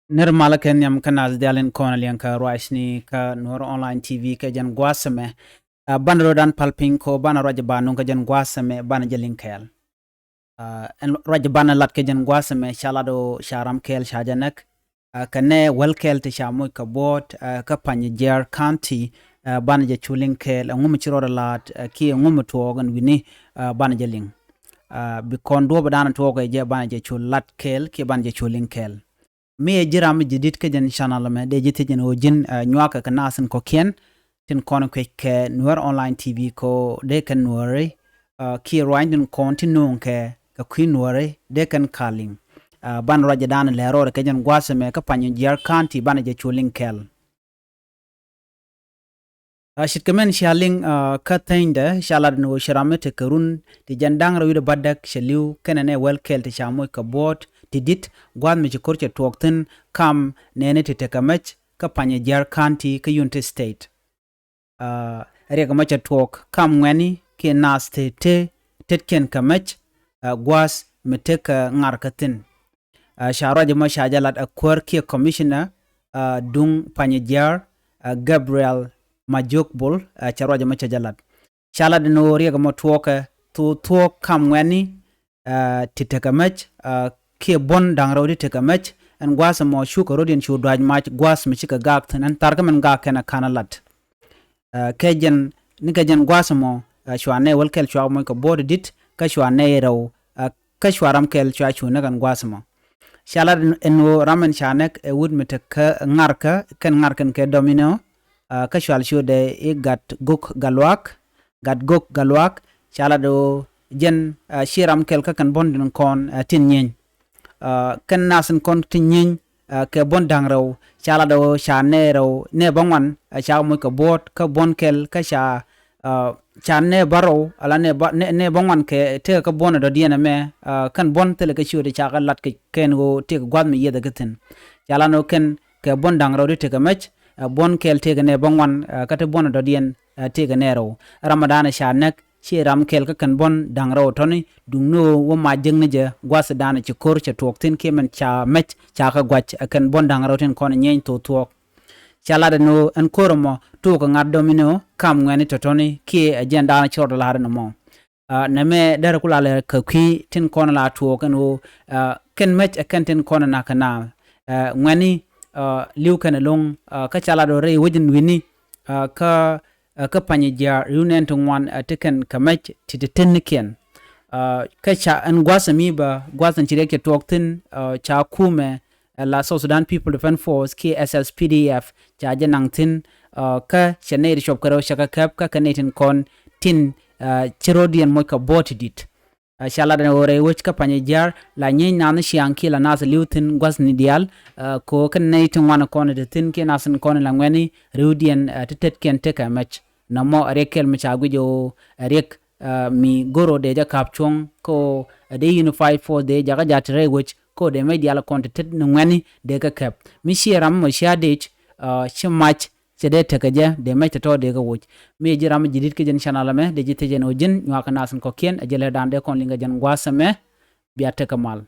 Nirmala kenyam kanal dialin konal ka roisni ka nuer online TV ka jan gwasame ban rodan palping ko ban raja banung ka jan gwasame ban jalin kel en raja ban lat ka jan gwasame shalado sharam kel shajanak kane wel kel te shamoy ka bot ka panye jer county ban ja chulin kel ngum chiro lat ki ngum togan wini ban jalin bikon do badan to je ban ja chul lat kel ki ban ja chulin kel me jiram jidit ke jen channel me de jiti jen ojin nywaka ka nasin ko ken tin kono ke nuer online TV ko de kan nuere ki roindin continue ke ka queen nuere de kan kaling ban raja dan Läär ke jen gwase me ka panyo jer county ban je chulin kel shit kemen shaling ka tende shalad no shiramete karun ti jandang rawi badak shaliu kenane wel kel ti shamoy ka bot tidit gwan mi korche tokten kam nene ti tekamech ka panye jer county ka unity state rega macha tok kam ngani ke nas te tetken kamech gwas meteka ngarkatin sharaje ma shajalat akwar ke commissioner dung panye jer Gabriel majuk bul charaje ma chajalat shalad no rega ma toka to kam ngani ti tekamech ke bon dang rawdi te kamech en gwasa mo shuka rodin shu dwaj mach gwas mi chika gak tan tarka men gak kana kanalat kejen ni kejen gwasa mo shwane welkel shwa mo ko bod dit ka shwane raw ka shwaram kel shwa shu na kan gwasa mo shalad en ramen shanek e wud mit ka ngarka ken ngarken ke domino ka shwal shu de e gat gok galwak shalado jen shiram kel ka kan bondin kon tin nyen kan nasin kon tinyin ke bon dang raw chala do sha ne raw ne bangwan sha mo ka bot ka bon kel ka sha ne baro ala ne bangwan ke te ka bon do diena me kan bon tele ka shudi cha ka lat ke ken go te gwad mi yeda gatin chala no ken ke bon dang raw te ka mech bon kel te ne bangwan ka te bon do dien te ka ne raw ramadan sha nek chi ram kel ka kan bon dang raw toni dungno wo ma jeng je gwas dana ci kor ci tok tin kemen cha mech cha ka gwach kan bon dang raw tin kon nyen to tok chala no en kormo to ko ngad domino kam ngani to toni ki agenda na chord la har no mo na me dar kula le ka ki tin kon la to kan o ken mech kan tin kon na kana ngani liu kan long ka chala do re wujin wini ka panye ja yunen to wan teken kamech titeniken ka cha an gwasa mi ba gwasan chireke toktin cha kume la South Sudan People Defense Force KSSPDF cha janangtin ka cheneri shop karo shaka kap ka kanetin kon tin chirodian mo ka botidit shala da ore wich ka panye jar la nyen nan shianki la nas liutin gwas ni dial ko kan netin wana kon de tin ke nasin kon la ngweni rudian titetken teka match namo rekel mi chagujo rek mi goro de ja kapchong ko de unify for de jaga jatre which ko de media la content ngani de ka kap mi shiram mo shadich chimach chede takaja de meta to de ga wuch mi jiram jidit ke jen channel me de jite jen ojin nyaka nasan ko kien ajele dande kon linga jen gwasame biate kamal